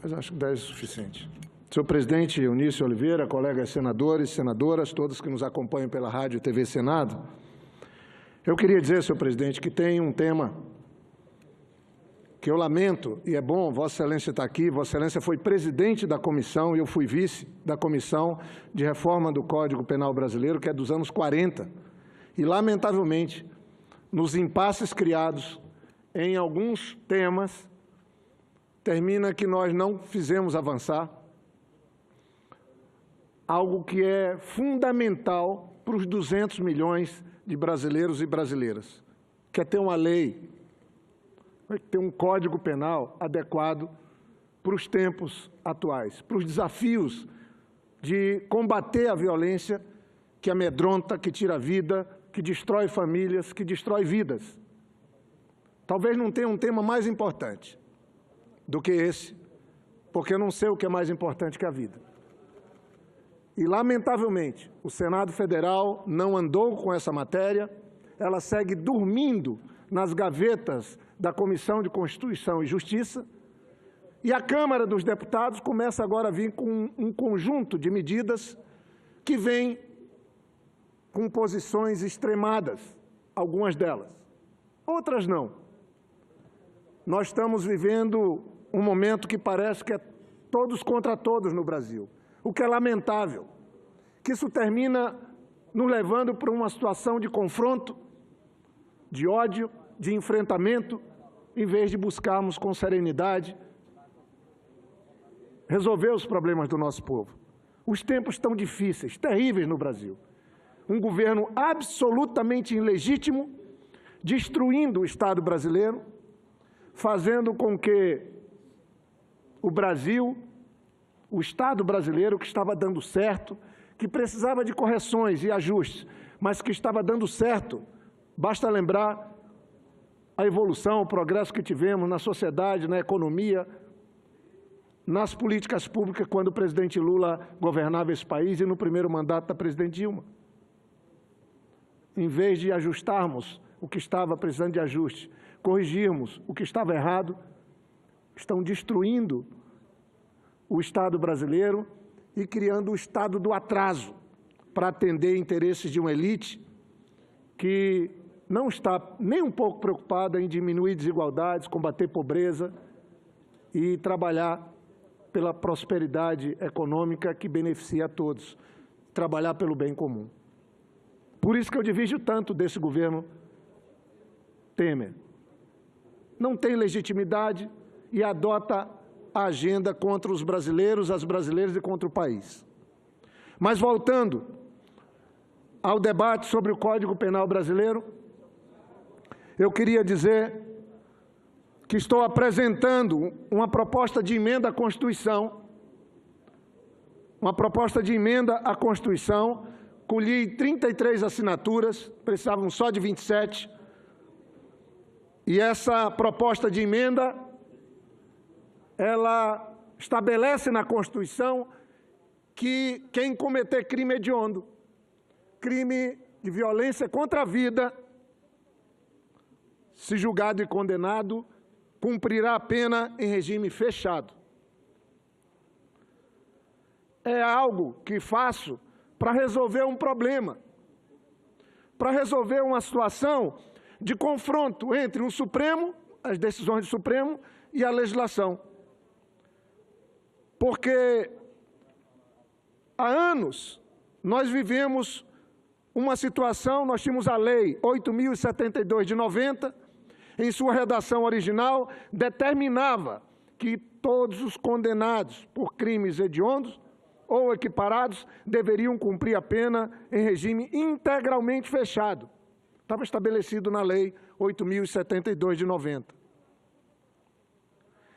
Mas acho que 10 é suficiente. Senhor presidente Eunício Oliveira, colegas senadores, senadoras, todos que nos acompanham pela Rádio e TV Senado, eu queria dizer, senhor presidente, que tem um tema que eu lamento, e é bom, Vossa Excelência está aqui, Vossa Excelência foi presidente da comissão e eu fui vice da Comissão de Reforma do Código Penal Brasileiro, que é dos anos 40. E, lamentavelmente, nos impasses criados em alguns temas, termina que nós não fizemos avançar algo que é fundamental para os 200 milhões de brasileiros e brasileiras, que é ter uma lei, ter um código penal adequado para os tempos atuais, para os desafios de combater a violência que amedronta, que tira a vida, que destrói famílias, que destrói vidas. Talvez não tenha um tema mais importante do que esse, porque eu não sei o que é mais importante que a vida. E, lamentavelmente, o Senado Federal não andou com essa matéria, ela segue dormindo nas gavetas da Comissão de Constituição e Justiça, e a Câmara dos Deputados começa agora a vir com um conjunto de medidas que vem com posições extremadas, algumas delas, outras não. Nós estamos vivendo um momento que parece que é todos contra todos no Brasil, o que é lamentável, que isso termina nos levando para uma situação de confronto, de ódio, de enfrentamento, em vez de buscarmos com serenidade resolver os problemas do nosso povo. Os tempos estão difíceis, terríveis no Brasil. Um governo absolutamente ilegítimo, destruindo o Estado brasileiro, fazendo com que o Brasil, o Estado brasileiro, que estava dando certo, que precisava de correções e ajustes, mas que estava dando certo, basta lembrar a evolução, o progresso que tivemos na sociedade, na economia, nas políticas públicas, quando o presidente Lula governava esse país e no primeiro mandato da presidente Dilma. Em vez de ajustarmos o que estava precisando de ajuste, corrigirmos o que estava errado, estão destruindo o Estado brasileiro e criando o Estado do atraso para atender interesses de uma elite que não está nem um pouco preocupada em diminuir desigualdades, combater pobreza e trabalhar pela prosperidade econômica que beneficia a todos, trabalhar pelo bem comum. Por isso que eu divido tanto desse governo Temer. Não tem legitimidade e adota a agenda contra os brasileiros, as brasileiras e contra o país. Mas voltando ao debate sobre o Código Penal brasileiro, eu queria dizer que estou apresentando uma proposta de emenda à Constituição, colhi 33 assinaturas, precisavam só de 27, e essa proposta de emenda, ela estabelece na Constituição que quem cometer crime hediondo, crime de violência contra a vida, se julgado e condenado, cumprirá a pena em regime fechado. É algo que faço para resolver um problema, para resolver uma situação de confronto entre o Supremo, as decisões do Supremo e a legislação. Porque há anos nós vivemos uma situação, nós tínhamos a Lei 8.072 de 90, em sua redação original, determinava que todos os condenados por crimes hediondos ou equiparados deveriam cumprir a pena em regime integralmente fechado. Estava estabelecido na Lei 8.072 de 90.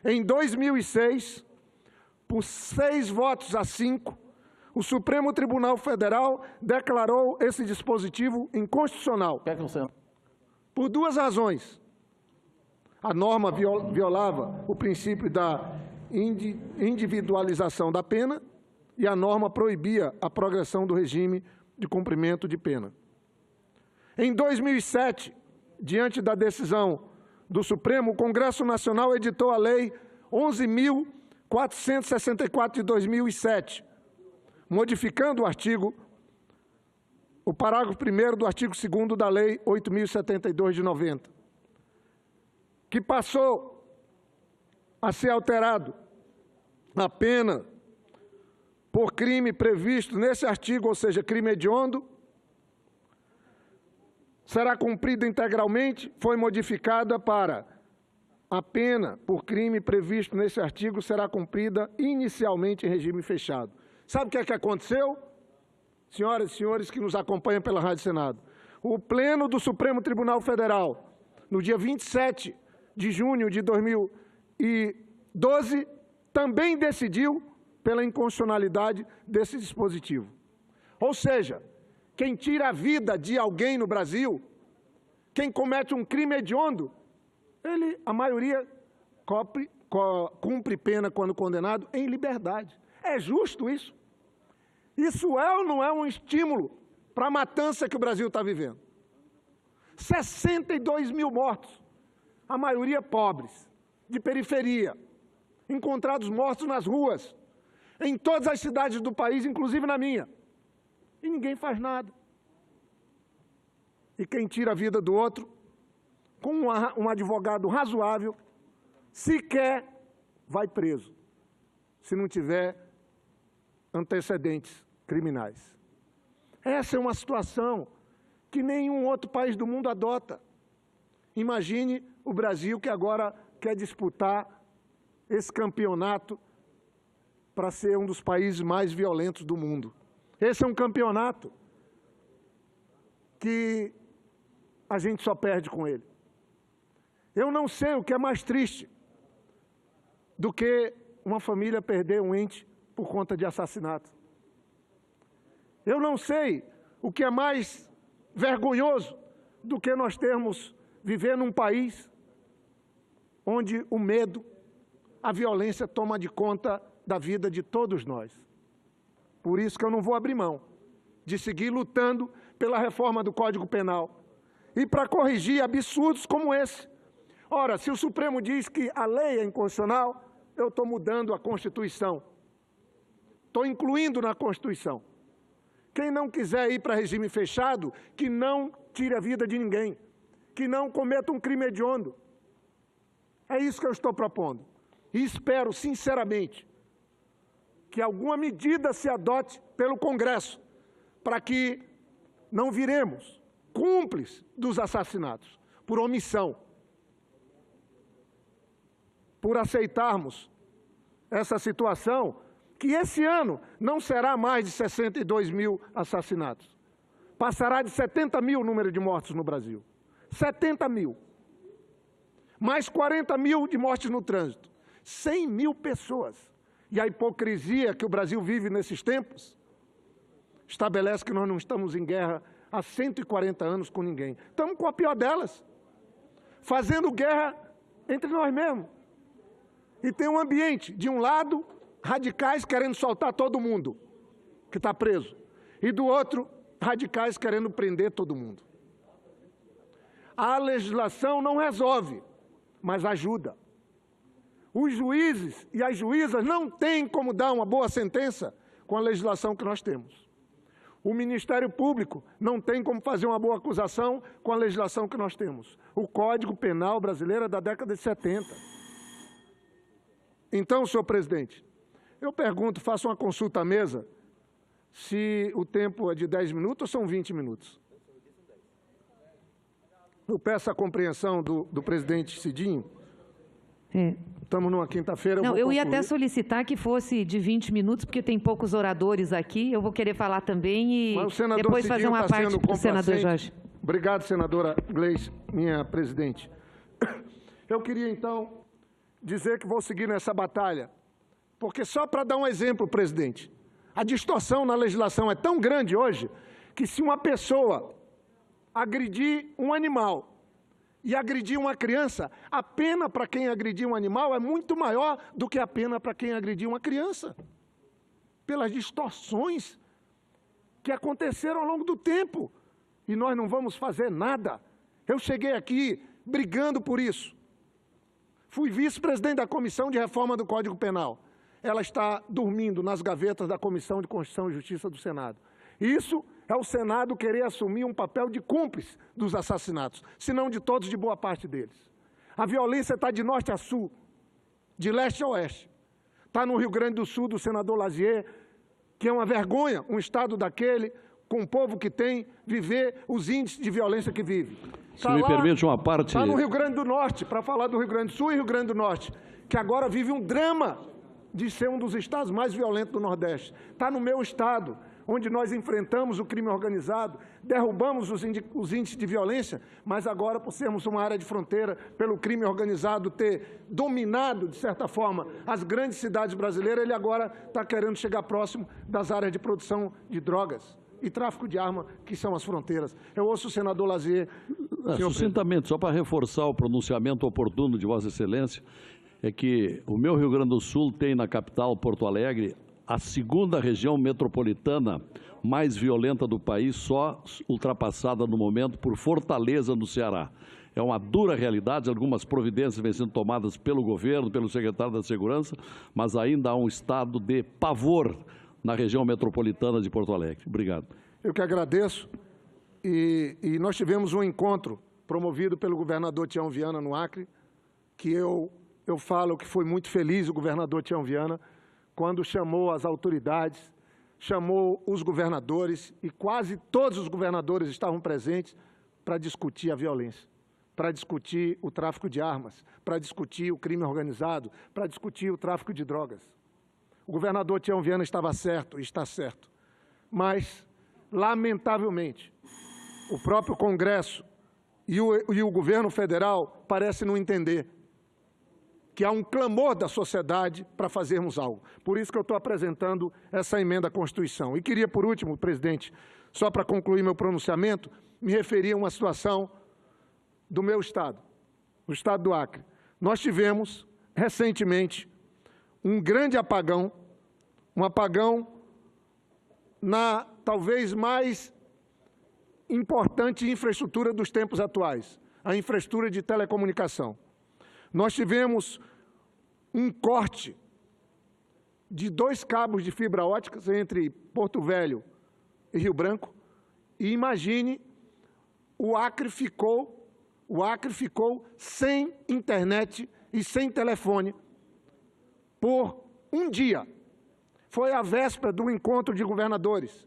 Em 2006, por 6 votos a 5, o Supremo Tribunal Federal declarou esse dispositivo inconstitucional. Por 2 razões. A norma violava o princípio da individualização da pena e a norma proibia a progressão do regime de cumprimento de pena. Em 2007, diante da decisão do Supremo, o Congresso Nacional editou a Lei 11.464 de 2007, modificando o parágrafo 1º do artigo 2º da Lei 8.072 de 90, que passou a ser alterado a pena por crime previsto nesse artigo, ou seja, crime hediondo, será cumprida integralmente, foi modificada para a pena por crime previsto nesse artigo será cumprida inicialmente em regime fechado. Sabe o que é que aconteceu? Senhoras e senhores que nos acompanham pela Rádio Senado, o Pleno do Supremo Tribunal Federal, no dia 27 de junho de 2012, também decidiu pela inconstitucionalidade desse dispositivo. Ou seja, quem tira a vida de alguém no Brasil, quem comete um crime hediondo, a maioria cumpre pena quando condenado em liberdade. É justo isso? Isso é ou não é um estímulo para a matança que o Brasil está vivendo? 62 mil mortos, a maioria pobres, de periferia, encontrados mortos nas ruas, em todas as cidades do país, inclusive na minha. E ninguém faz nada. E quem tira a vida do outro, com um advogado razoável, sequer vai preso, se não tiver antecedentes criminais. Essa é uma situação que nenhum outro país do mundo adota. Imagine o Brasil, que agora quer disputar esse campeonato para ser um dos países mais violentos do mundo. Esse é um campeonato que a gente só perde com ele. Eu não sei o que é mais triste do que uma família perder um ente por conta de assassinato. Eu não sei o que é mais vergonhoso do que nós viver num país onde o medo, a violência toma de conta da vida de todos nós. Por isso que eu não vou abrir mão de seguir lutando pela reforma do Código Penal e para corrigir absurdos como esse. Ora, se o Supremo diz que a lei é inconstitucional, eu estou mudando a Constituição. Estou incluindo na Constituição. Quem não quiser ir para regime fechado, que não tire a vida de ninguém, que não cometa um crime hediondo. É isso que eu estou propondo. E espero, sinceramente, que alguma medida se adote pelo Congresso para que não viremos cúmplices dos assassinatos por omissão, por aceitarmos essa situação, que esse ano não será mais de 62 mil assassinatos. Passará de 70 mil o número de mortos no Brasil. 70 mil. Mais 40 mil de mortes no trânsito. 100 mil pessoas. E a hipocrisia que o Brasil vive nesses tempos estabelece que nós não estamos em guerra há 140 anos com ninguém. Estamos com a pior delas. Fazendo guerra entre nós mesmos. E tem um ambiente, de um lado, radicais querendo soltar todo mundo que está preso. E do outro, radicais querendo prender todo mundo. A legislação não resolve, mas ajuda. Os juízes e as juízas não têm como dar uma boa sentença com a legislação que nós temos. O Ministério Público não tem como fazer uma boa acusação com a legislação que nós temos. O Código Penal brasileiro é da década de 70. Então, senhor presidente, eu pergunto, faço uma consulta à mesa, se o tempo é de 10 minutos ou são 20 minutos. Eu peço a compreensão do presidente Cidinho. Estamos numa quinta-feira. Não, eu ia até solicitar que fosse de 20 minutos, porque tem poucos oradores aqui. Eu vou querer falar também e depois fazer uma parte para o senador Jorge. Obrigado, senadora Gleice, minha presidente. Eu queria, então, dizer que vou seguir nessa batalha, porque só para dar um exemplo, presidente, a distorção na legislação é tão grande hoje que se uma pessoa agredir um animal e agredir uma criança, a pena para quem agredir um animal é muito maior do que a pena para quem agredir uma criança, pelas distorções que aconteceram ao longo do tempo. E nós não vamos fazer nada. Eu cheguei aqui brigando por isso. Fui vice-presidente da Comissão de Reforma do Código Penal. Ela está dormindo nas gavetas da Comissão de Constituição e Justiça do Senado. Isso é o Senado querer assumir um papel de cúmplice dos assassinatos, se não de todos, de boa parte deles. A violência está de norte a sul, de leste a oeste. Está no Rio Grande do Sul, do senador Lazier, que é uma vergonha, um estado daquele, com o povo que tem, viver os índices de violência que vive. Se me permite uma parte... Está no Rio Grande do Norte, para falar do Rio Grande do Sul e Rio Grande do Norte, que agora vive um drama de ser um dos estados mais violentos do Nordeste. Está no meu estado, onde nós enfrentamos o crime organizado, derrubamos os índices de violência, mas agora, por sermos uma área de fronteira, pelo crime organizado ter dominado, de certa forma, as grandes cidades brasileiras, ele agora está querendo chegar próximo das áreas de produção de drogas e tráfico de arma, que são as fronteiras. Eu ouço o senador Lazier... Sucintamente, só para reforçar o pronunciamento oportuno de Vossa Excelência, é que o meu Rio Grande do Sul tem na capital, Porto Alegre, a segunda região metropolitana mais violenta do país, só ultrapassada no momento por Fortaleza, no Ceará. É uma dura realidade, algumas providências vêm sendo tomadas pelo governo, pelo secretário da Segurança, mas ainda há um estado de pavor na região metropolitana de Porto Alegre. Obrigado. Eu que agradeço. E nós tivemos um encontro promovido pelo governador Tião Viana no Acre, que eu falo que foi muito feliz o governador Tião Viana, quando chamou as autoridades, chamou os governadores, e quase todos os governadores estavam presentes para discutir a violência, para discutir o tráfico de armas, para discutir o crime organizado, para discutir o tráfico de drogas. O governador Tião Viana estava certo, e está certo, mas, lamentavelmente, o próprio Congresso e o governo federal parecem não entender que há um clamor da sociedade para fazermos algo. Por isso que eu estou apresentando essa emenda à Constituição. E queria, por último, presidente, só para concluir meu pronunciamento, me referir a uma situação do meu estado, o estado do Acre. Nós tivemos, recentemente, um grande apagão, um apagão na talvez mais importante infraestrutura dos tempos atuais, a infraestrutura de telecomunicação. Nós tivemos um corte de 2 cabos de fibra ótica entre Porto Velho e Rio Branco, e imagine, o Acre ficou sem internet e sem telefone por um dia. Foi a véspera do encontro de governadores.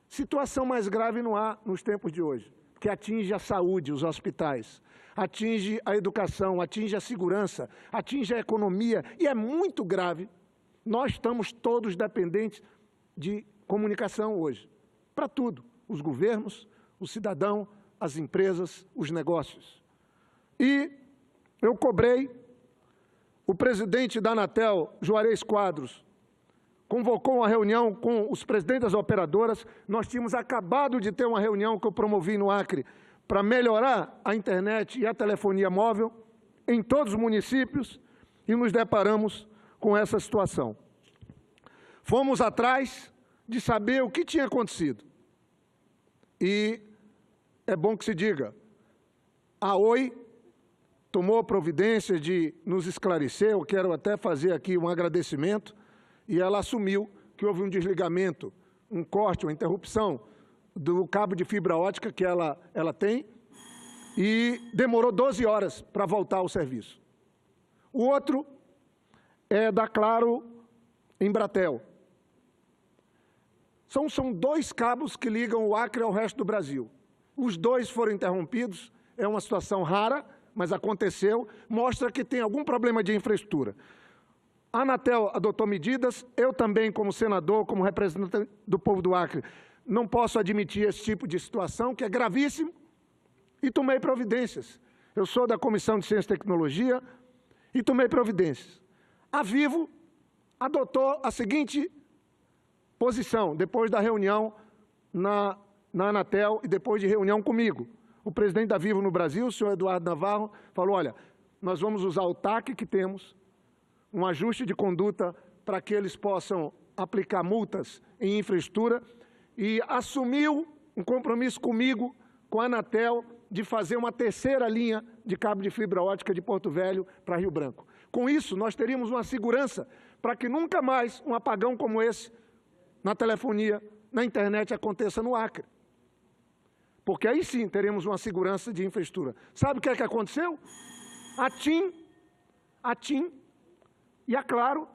Situação mais grave não há nos tempos de hoje, que atinge a saúde, os hospitais, atinge a educação, atinge a segurança, atinge a economia, e é muito grave. Nós estamos todos dependentes de comunicação hoje, para tudo, os governos, o cidadão, as empresas, os negócios. E eu cobrei, o presidente da Anatel, Juarez Quadros, convocou uma reunião com os presidentes das operadoras. Nós tínhamos acabado de ter uma reunião que eu promovi no Acre para melhorar a internet e a telefonia móvel em todos os municípios, e nos deparamos com essa situação. Fomos atrás de saber o que tinha acontecido. E é bom que se diga, a Oi tomou providência de nos esclarecer. Eu quero até fazer aqui um agradecimento, e ela assumiu que houve um desligamento, um corte, uma interrupção do cabo de fibra ótica que ela tem, e demorou 12 horas para voltar ao serviço. O outro é da Claro Embratel. São 2 cabos que ligam o Acre ao resto do Brasil. Os 2 foram interrompidos, é uma situação rara, mas aconteceu, mostra que tem algum problema de infraestrutura. A Anatel adotou medidas, eu também, como senador, como representante do povo do Acre, não posso admitir esse tipo de situação, que é gravíssimo, e tomei providências. Eu sou da Comissão de Ciência e Tecnologia e tomei providências. A Vivo adotou a seguinte posição, depois da reunião na Anatel e depois de reunião comigo. O presidente da Vivo no Brasil, o senhor Eduardo Navarro, falou, olha, nós vamos usar o TAC que temos, um ajuste de conduta para que eles possam aplicar multas em infraestrutura, e assumiu um compromisso comigo, com a Anatel, de fazer uma terceira linha de cabo de fibra ótica de Porto Velho para Rio Branco. Com isso, nós teríamos uma segurança para que nunca mais um apagão como esse, na telefonia, na internet, aconteça no Acre. Porque aí sim teremos uma segurança de infraestrutura. Sabe o que é que aconteceu? A TIM e a Claro,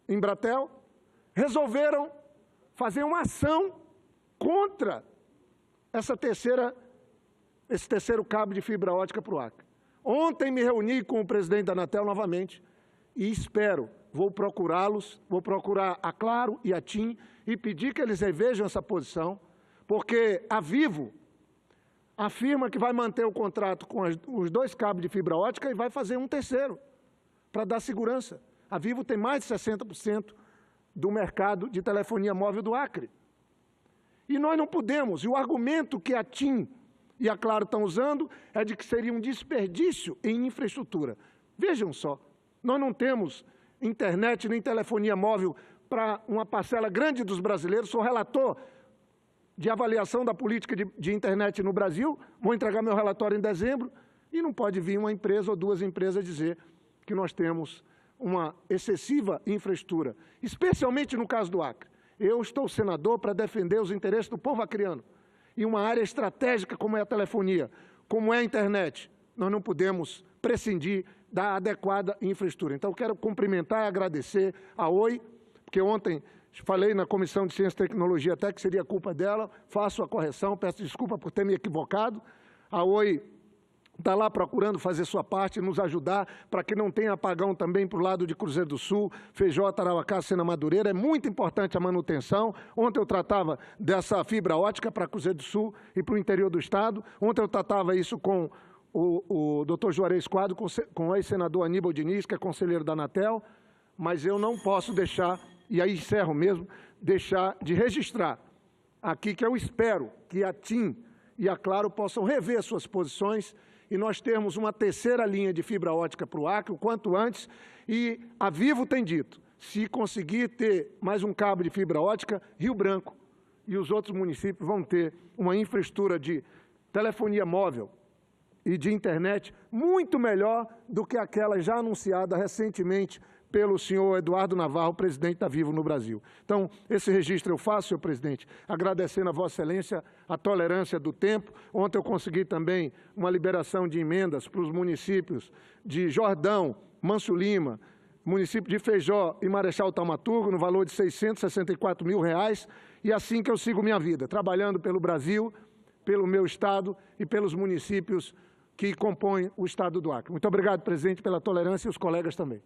Embratel, resolveram fazer uma ação contra esse terceiro cabo de fibra ótica para o Acre. Ontem me reuni com o presidente da Anatel novamente e vou procurá-los, vou procurar a Claro e a TIM e pedir que eles revejam essa posição, porque a Vivo afirma que vai manter o contrato com os 2 cabos de fibra ótica e vai fazer um terceiro, para dar segurança. A Vivo tem mais de 60% do mercado de telefonia móvel do Acre. E nós não podemos, e o argumento que a TIM e a Claro estão usando é de que seria um desperdício em infraestrutura. Vejam só, nós não temos internet nem telefonia móvel para uma parcela grande dos brasileiros. Sou relator de avaliação da política de internet no Brasil, vou entregar meu relatório em dezembro, e não pode vir uma empresa ou 2 empresas dizer que nós temos uma excessiva infraestrutura, especialmente no caso do Acre. Eu estou senador para defender os interesses do povo acreano. E uma área estratégica como é a telefonia, como é a internet, nós não podemos prescindir da adequada infraestrutura. Então, quero cumprimentar e agradecer a Oi, porque ontem falei na Comissão de Ciência e Tecnologia até que seria culpa dela, faço a correção, peço desculpa por ter me equivocado. A Oi está lá procurando fazer sua parte, nos ajudar para que não tenha apagão também para o lado de Cruzeiro do Sul, Feijó, Tarauacá, Sena Madureira. É muito importante a manutenção. Ontem eu tratava dessa fibra ótica para Cruzeiro do Sul e para o interior do Estado. Ontem eu tratava isso com o Dr. Juarez Quadro, com o ex-senador Aníbal Diniz, que é conselheiro da Anatel, mas eu não posso deixar, e aí encerro mesmo, deixar de registrar aqui que eu espero que a TIM e a Claro possam rever suas posições e nós termos uma terceira linha de fibra ótica para o Acre, o quanto antes, e a Vivo tem dito, se conseguir ter mais um cabo de fibra ótica, Rio Branco e os outros municípios vão ter uma infraestrutura de telefonia móvel e de internet muito melhor do que aquela já anunciada recentemente pelo senhor Eduardo Navarro, presidente da Vivo no Brasil. Então, esse registro eu faço, senhor presidente, agradecendo a Vossa Excelência a tolerância do tempo. Ontem eu consegui também uma liberação de emendas para os municípios de Jordão, Manso Lima, município de Feijó e Marechal Taumaturgo, no valor de R$ 664 mil, e assim que eu sigo minha vida, trabalhando pelo Brasil, pelo meu Estado e pelos municípios que compõem o Estado do Acre. Muito obrigado, presidente, pela tolerância e os colegas também.